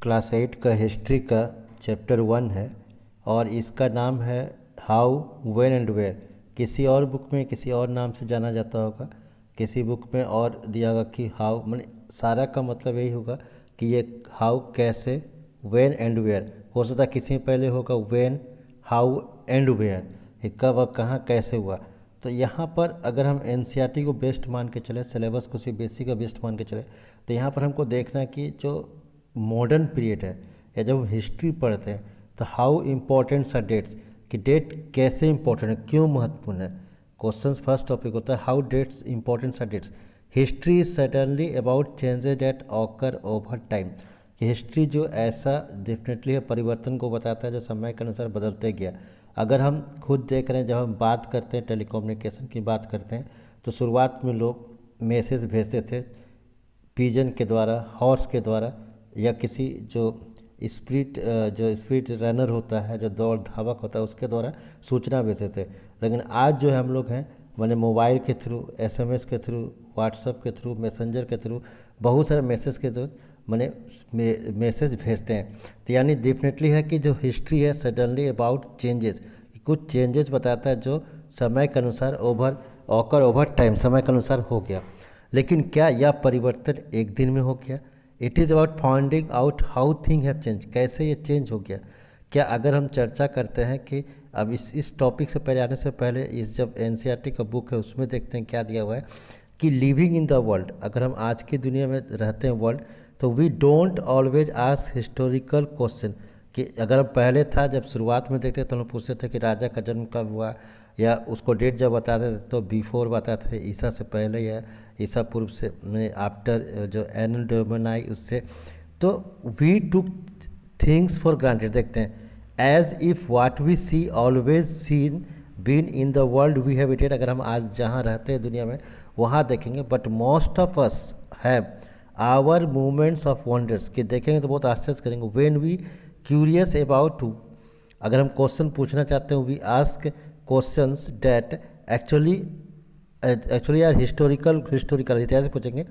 Class 8 का history का chapter 1 है और इसका नाम है हाउ व्हेन एंड वेयर। किसी और बुक में किसी और नाम से जाना जाता होगा, किसी बुक में और दिया होगा कि हाउ, मैंने सारा का मतलब यही होगा कि ये हाउ कैसे, व्हेन एंड वेयर। हो सकता है किसी में पहले होगा व्हेन, हाउ एंड वेयर, ये कब और कहाँ कैसे हुआ। तो यहाँ पर अगर हम एनसीईआरटी को बेस्ट मान के चले, सिलेबस को सीबीएसई का बेस्ट मान के चले, तो यहाँ पर हमको देखना है कि जो मॉडर्न पीरियड है या जब हम हिस्ट्री पढ़ते हैं तो हाउ इम्पोर्टेंट्स आर डेट्स, कि डेट कैसे इंपॉर्टेंट है, क्यों महत्वपूर्ण है। क्वेश्चंस फर्स्ट टॉपिक होता है how dates importants are dates. History is certainly about changes that occur over time, कि हिस्ट्री जो ऐसा डेफिनेटली है परिवर्तन को बताता है जो समय के अनुसार बदलते गया। अगर हम खुद देख रहे हैं, जब हम बात करते हैं टेलीकम्युनिकेशन की बात करते हैं तो शुरुआत में लोग मैसेज भेजते थे पिजन के द्वारा, हॉर्स के द्वारा, या किसी जो स्पीड रनर होता है, जो दौड़ धावक होता है, उसके द्वारा सूचना भेजते थे। लेकिन आज जो हम लोग हैं मैंने मोबाइल के थ्रू, एसएमएस के थ्रू, व्हाट्सएप के थ्रू, मैसेंजर के थ्रू, बहुत सारे मैसेज के थ्रू मैंने मैसेज भेजते हैं। तो यानी डेफिनेटली है कि जो हिस्ट्री है सडनली अबाउट चेंजेस, कुछ चेंजेस बताता है जो समय के अनुसार ओवर टाइम, समय के अनुसार हो गया। लेकिन क्या यह परिवर्तन एक दिन में हो गया? It is about finding out how thing have change, कैसे ये चेंज हो गया। क्या अगर हम चर्चा करते हैं कि अब इस टॉपिक से पहले आने से पहले इस जब एनसीईआरटी का बुक है उसमें देखते हैं क्या दिया हुआ है कि लिविंग इन द वर्ल्ड, अगर हम आज की दुनिया में रहते हैं वर्ल्ड, तो we don't always ask historical question, कि अगर हम पहले था जब शुरुआत में देखते तो हम पूछते थे कि राजा का जन्म कब हुआ, या उसको डेट जब बताते थे तो बिफोर बताते थे, ईसा से पहले या ईसा पूर्व से, आफ्टर जो एनल डोमेनाई उससे। तो we took things for granted, देखते हैं as if what we see always seen been in the world we have eated, अगर हम आज जहाँ रहते हैं दुनिया में वहाँ देखेंगे। But most of us have our movements of wonders, कि देखेंगे तो बहुत आश्चर्य करेंगे। When we curious about to, अगर हम क्वेश्चन पूछना चाहते हैं, we ask questions that actually यार हिस्टोरिकल इतिहास से पूछेंगे।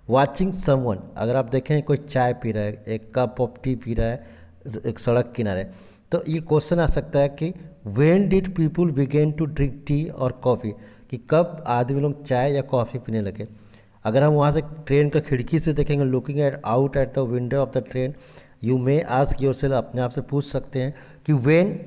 वाचिंग समवन, अगर आप देखें कोई चाय पी रहा है, एक कप ऑफ टी पी रहा है एक सड़क किनारे, तो ये क्वेश्चन आ सकता है कि when did people begin to drink tea और कॉफ़ी, कि कब आदमी लोग चाय या कॉफ़ी पीने लगे। अगर हम वहाँ से ट्रेन का खिड़की से देखेंगे, looking at out at the window of the train, you may ask yourself, अपने आप से पूछ सकते हैं कि व्हेन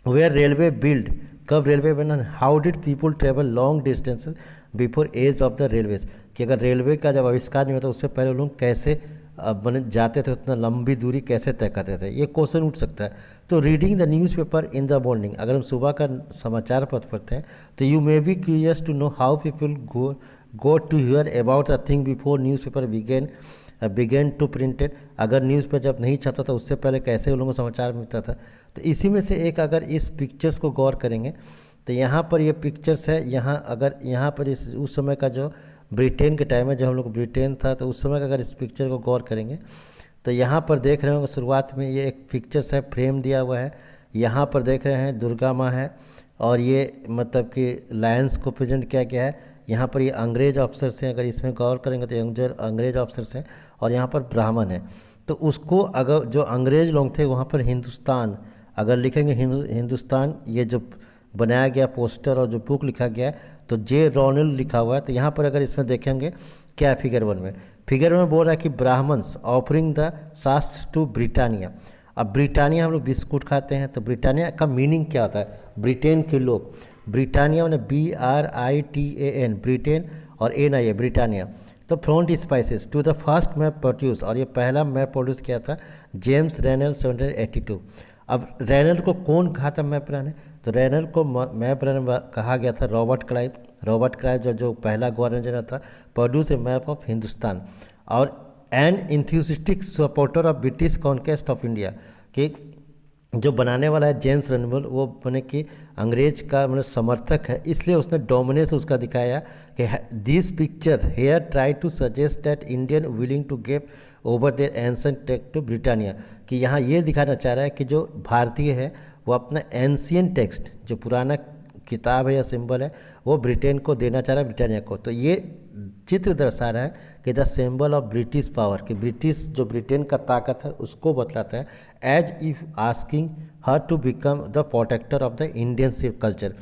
वेयर रेलवे बिल्ड, कब रेलवे बना। How did people travel long distances before age of the railways, कि अगर रेलवे का जब आविष्कार नहीं होता उससे पहले लोग कैसे बने जाते थे, उतना लंबी दूरी कैसे तय करते थे, ये क्वेश्चन उठ सकता है। तो reading the newspaper in the morning, अगर हम सुबह का समाचार पत्र पढ़ते हैं तो you may be curious to know how people go to hear about a thing before newspaper begin to printed, अगर न्यूज़पेपर जब नहीं छपता था उससे पहले कैसे उन लोगों को समाचार मिलता था। तो इसी में से एक, अगर इस पिक्चर्स को गौर करेंगे तो यहाँ पर ये पिक्चर्स है, यहाँ अगर यहाँ पर इस उस समय का जो ब्रिटेन के टाइम में जब हम लोग ब्रिटेन था तो उस समय का अगर इस पिक्चर को गौर करेंगे तो यहाँ पर देख रहे होंगे शुरुआत में ये एक पिक्चर्स है, फ्रेम दिया हुआ है। यहाँ पर देख रहे हैं दुर्गा माँ है और ये मतलब कि लायंस को प्रेजेंट किया गया है। यहाँ पर ये अंग्रेज ऑफिसर्स हैं, अगर इसमें गौर करेंगे तो अंग्रेज ऑफिसर्स हैं और यहाँ पर ब्राह्मण है। तो उसको अगर जो अंग्रेज लोग थे वहाँ पर हिंदुस्तान अगर लिखेंगे, हिंदुस्तान ये जो बनाया गया पोस्टर और जो बुक लिखा गया है तो जे रोनल लिखा हुआ है। तो यहाँ पर अगर इसमें देखेंगे क्या फिगर 1 में, फिगर 1 में बोल रहा है कि ब्राह्मण्स ऑफरिंग द शास्त्र टू ब्रिटानिया। अब ब्रिटानिया हम लोग बिस्कुट खाते हैं, तो ब्रिटानिया का मीनिंग क्या होता है, ब्रिटेन के लोग, ब्रिटानिया मैंने BRITAN ब्रिटेन और NIA ब्रिटानिया। तो front spices to the first map produce, और ये पहला मैप प्रोड्यूस किया था जेम्स रेनल 1782। अब रेनल को कौन कहा था मैप बनाने, तो रेनल को मैप बनाने कहा गया था रॉबर्ट क्लाइव जो पहला गवर्नर जनरल था, produce a map of Hindustan. और an enthusiastic supporter of British conquest of India, कि जो बनाने वाला है जेम्स रेनल, वो बने कि अंग्रेज का मतलब समर्थक है, इसलिए उसने डोमिनेंस उसका दिखाया कि this picture here try to suggest that Indian willing to give over their ancient text to Britannia, कि यहाँ ये दिखाना चाह रहा है कि जो भारतीय है वो अपना एंशिएंट टेक्स्ट, जो पुराना किताब है या सिंबल है, वो ब्रिटेन को देना चाह रहा है, ब्रिटानिया को। तो ये चित्र दर्शा रहा है कि the symbol of British power, कि ब्रिटिश जो ब्रिटेन का ताकत है उसको बतलाता है, as if asking her to become the protector of the Indian civic culture.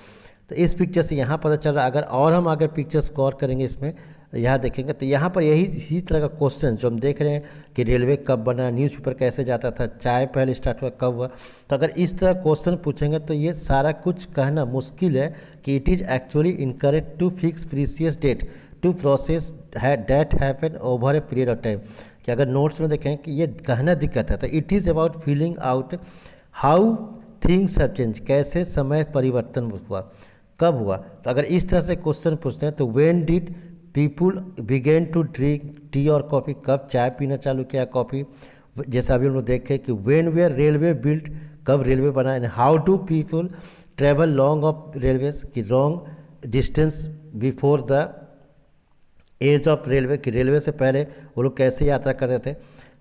तो इस पिक्चर से यहाँ पता चल रहा है। अगर और हम आगे पिक्चर्स गौर करेंगे इसमें, यहाँ देखेंगे तो यहाँ पर यही इसी तरह का क्वेश्चन जो हम देख रहे हैं कि रेलवे कब बना, न्यूज़पेपर कैसे जाता था, चाय पहले स्टार्ट हुआ कब हुआ। तो अगर इस तरह क्वेश्चन पूछेंगे तो ये सारा कुछ कहना मुश्किल है कि it is actually incorrect to fix precious date to process that happen over a period of time. कि अगर नोट्स में देखें कि ये कहना दिक्कत है, तो it is about feeling out how things have change, कैसे समय परिवर्तन हुआ, कब हुआ। तो अगर इस तरह से क्वेश्चन पूछते हैं तो when did people begin to drink tea और कॉफ़ी, कब चाय पीना चालू किया, कॉफ़ी। जैसा अभी हम लोग देखे कि व्हेन वेयर रेलवे बिल्ट, कब रेलवे बना, and how do people travel long of railways, की long distance before the age of railway, कि रेलवे से पहले वो लोग कैसे यात्रा करते थे।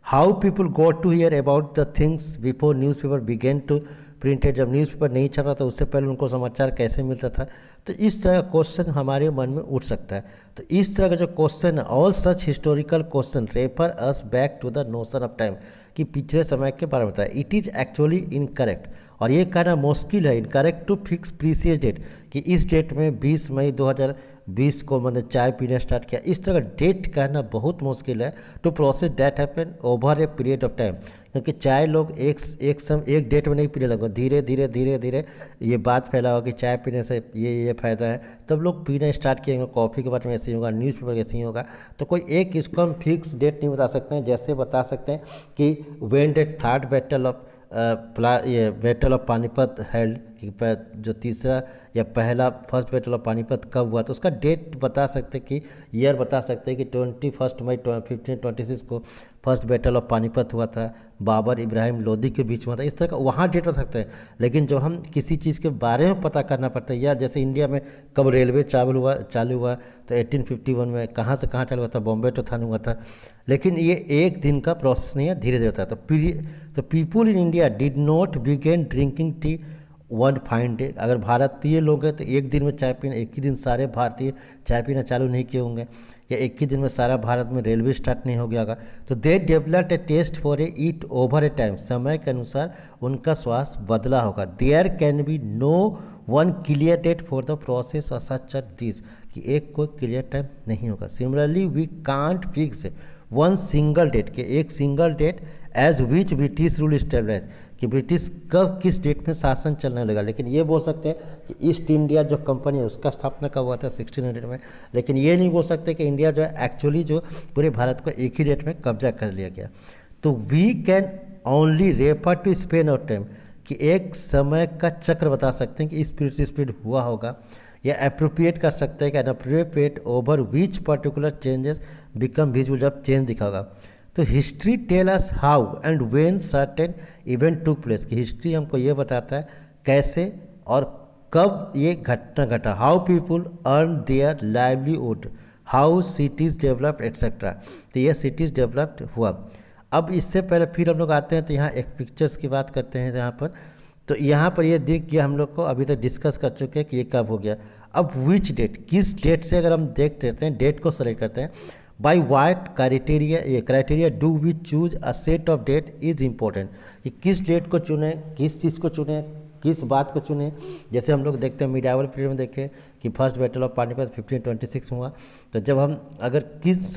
How people got to hear about the things before newspaper begin to printed, जब न्यूज़पेपर नहीं छपा था उससे पहले उनको समाचार कैसे मिलता था। तो इस तरह का क्वेश्चन हमारे मन में उठ सकता है। तो इस तरह का जो क्वेश्चन है, all such historical question refer us back to the notion of time, कि पिछले समय के बारे में बताया। इट इज़ एक्चुअली इनकरेक्ट, और ये कहना मुश्किल है, incorrect to fix precious date, कि इस डेट में 20 मई 2020 को मैंने चाय पीना स्टार्ट किया। इस तरह का डेट कहना बहुत मुश्किल है। To process that happen over a period of time, क्योंकि चाय लोग एक डेट में नहीं पीने लगे, धीरे धीरे धीरे धीरे ये बात फैला होगा कि चाय पीने से ये फ़ायदा है, तब लोग पीना स्टार्ट किए होंगे। कॉफ़ी के बारे में ऐसे ही होगा, न्यूज़पेपर ऐसे ही होगा। तो कोई एक इसको हम फिक्स डेट नहीं बता सकते हैं। जैसे बता सकते हैं कि when that third battle of ये बैटल ऑफ पानीपत हेल्ड, जो तीसरा या पहला फर्स्ट बैटल ऑफ पानीपत कब हुआ, तो उसका डेट बता सकते हैं, कि ईयर बता सकते हैं कि 21 मई 1526 को फर्स्ट बैटल ऑफ पानीपत हुआ था, बाबर इब्राहिम लोदी के बीच में था। इस तरह का वहाँ डेट बता सकते हैं। लेकिन जब हम किसी चीज़ के बारे में पता करना पड़ता है, या जैसे इंडिया में कब रेलवे चालू हुआ तो 1851 में कहाँ से कहाँ चालू हुआ था, बॉम्बे टू थाने हुआ था। लेकिन ये एक दिन का प्रोसेस नहीं है, धीरे धीरे होता है। तो people in India did not begin drinking tea one fine day. अगर भारतीय लोग हैं तो एक दिन में चाय पीना, एक ही दिन सारे भारतीय चाय पीना चालू नहीं किए होंगे, या एक ही दिन में सारा भारत में रेलवे स्टार्ट नहीं हो गया होगा। तो they developed a taste for a eat over a time, समय के अनुसार उनका स्वास्थ्य बदला होगा। There can be no one clear date for the process और सच दिस, कि एक कोई क्लियर टाइम नहीं होगा। Similarly we can't fix one single date, के एक single date as which British rule establish, कि ब्रिटिश कब किस डेट में शासन चलने लगा। लेकिन ये बोल सकते हैं कि ईस्ट इंडिया जो कंपनी है उसका स्थापना कब हुआ था, 1600 में। लेकिन ये नहीं बोल सकते कि इंडिया जो है एक्चुअली जो पूरे भारत को एक ही डेट में कब्जा कर लिया गया। तो we can only refer to span of time, कि एक समय का चक्र बता सकते हैं कि इस पीरियड से इस पीरियड हुआ होगा, या अप्रोप्रिएट कर सकते हैं कि appropriate over which particular changes become visual, जब चेंज दिखा होगा। तो history tell us how and when certain event took place, की हिस्ट्री हमको ये बताता है कैसे और कब ये घटना घटा। How people earn their livelihood, how cities developed etcetera. तो ये सिटीज़ डेवलप्ड हुआ। अब इससे पहले फिर हम लोग आते हैं तो यहाँ एक पिक्चर्स की बात करते हैं यहाँ पर। तो यहाँ पर ये दिख गया हम लोग को, अभी तक डिस्कस कर चुके हैं कि ये कब हो गया। अब विच डेट, किस डेट से अगर हम देख लेते हैं, डेट को सेलेक्ट करते हैं, बाई वाट क्राइटेरिया, ये criteria do we choose a set of date is important, कि किस डेट को चुने, किस चीज़ को चुने, किस बात को चुने। जैसे हम लोग देखते हैं मिडाइवल पीरियड में देखें कि फर्स्ट बैटल ऑफ पानीपत 1526 हुआ। तो जब हम अगर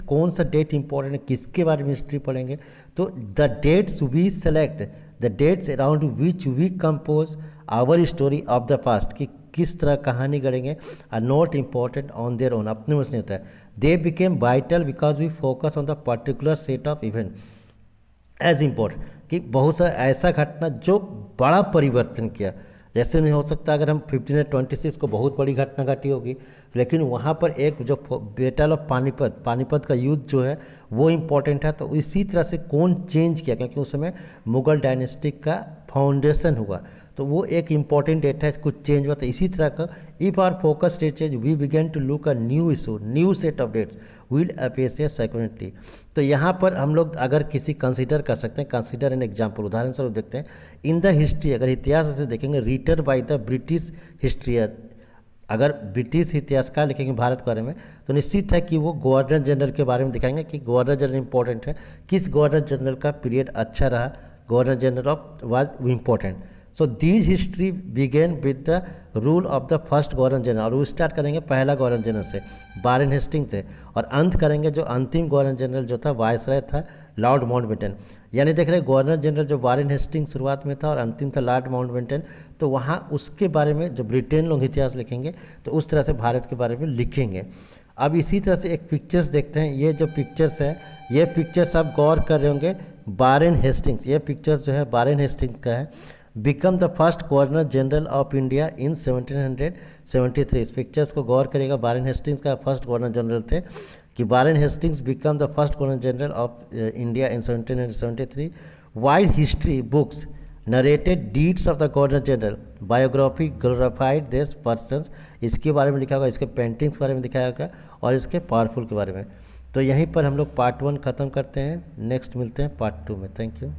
कौन सा डेट इंपॉर्टेंट है, किसके बारे में हिस्ट्री पढ़ेंगे, तो the dates we select, the dates around which we compose our story of the past, कि किस तरह कहानी गढ़ेंगे, are not important on their own, अपने में से नहीं होता है। They became vital because we focus on the particular set of event as important, कि बहुत सारा ऐसा घटना जो बड़ा परिवर्तन किया। जैसे नहीं हो सकता अगर हम 1526 को बहुत बड़ी घटना घटी होगी, लेकिन वहाँ पर एक जो बैटल ऑफ पानीपत का युद्ध जो है वो इम्पोर्टेंट है। तो इसी तरह से कौन चेंज किया, क्योंकि उस समय मुगल डायनेस्टी का फाउंडेशन हुआ, तो वो एक इम्पॉर्टेंट डेट है, कुछ चेंज हुआ। तो इसी तरह का if our focus date change we begin to look a new issue, new set of dates will appear sequentially. तो यहाँ पर हम लोग अगर किसी कंसीडर कर सकते हैं, कंसीडर एन एग्जाम्पल, उदाहरण स्वरूप देखते हैं इन द हिस्ट्री, अगर इतिहास से देखेंगे रिटन बाय द ब्रिटिश हिस्ट्रियर, अगर ब्रिटिश इतिहासकार लिखेंगे भारत के बारे में तो निश्चित है कि वो गवर्नर जनरल के बारे में दिखाएंगे कि गवर्नर जनरल इंपॉर्टेंट है, किस गवर्नर जनरल का पीरियड अच्छा रहा, governor general of was important. So these history begin with the rule of the first governor general, और वो स्टार्ट करेंगे पहला गवर्नर जनरल से, वारेन हेस्टिंग से, और अंत करेंगे जो अंतिम गवर्नर जनरल जो था वायसराय था लॉर्ड माउंटबेटन। यानी देख रहे हैं गवर्नर जनरल जो वारेन हेस्टिंग शुरुआत में था और अंतिम था लॉर्ड माउंटबेटन, तो वहाँ उसके बारे में जो ब्रिटेन लोग इतिहास लिखेंगे तो उस तरह से भारत के बारे में लिखेंगे। अब इसी तरह से एक पिक्चर्स देखते हैं, ये जो पिक्चर्स है ये पिक्चर्स आप गौर कर रहे होंगे वारेन हेस्टिंग्स, ये पिक्चर्स जो है वारेन हेस्टिंग्स का है। Become the first governor general of India in 1773, इस पिक्चर्स को गौर करिएगा, वारेन हेस्टिंग्स का फर्स्ट गवर्नर जनरल थे कि Warren Hastings become the first governor general of India in 1773। While history books narrated deeds of the governor general, biography glorified this persons, इसके बारे में लिखा होगा, इसके पेंटिंग्स के बारे में दिखाया होगा और इसके पावरफुल के बारे में। तो यहीं पर हम लोग पार्ट 1 ख़त्म करते हैं, नेक्स्ट मिलते हैं पार्ट 2 में। Thank you.